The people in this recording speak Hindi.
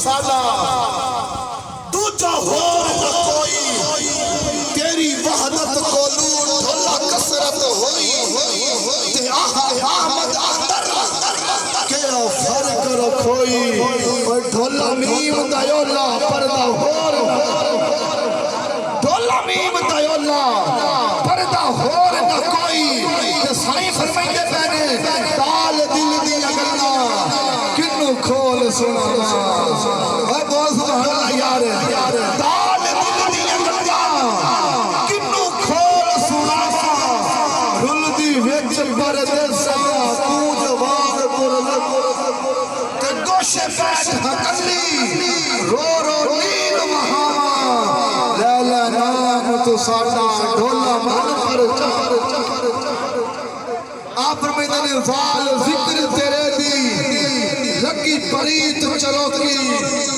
साला दूजा होर न कोई तेरी वहदत को लूट ढोला कसरत होई ते अहमद अख्तर के फर्क रखोई और ढोला मीम दयोला पर्दा होर ढोला मीम दयोला पर्दा होर न कोई ते साईं फरमाइंदे पैने ताल दिल दी गल्ला किन्नू खोल सुनावा ओ बहुत सुभान अल्लाह यार ताल दिल दी गल्ला किन्नू खोल सुनावा रुल दी विच परदेसा पूज वाग कुरल ते गोशे बैठ हकली रो रो नींद वहावा लैला नाम तो साडा ढोला मन पर चपर आप फरमाते ने वाल जिक्र तेरे दी लगी परीत चलो की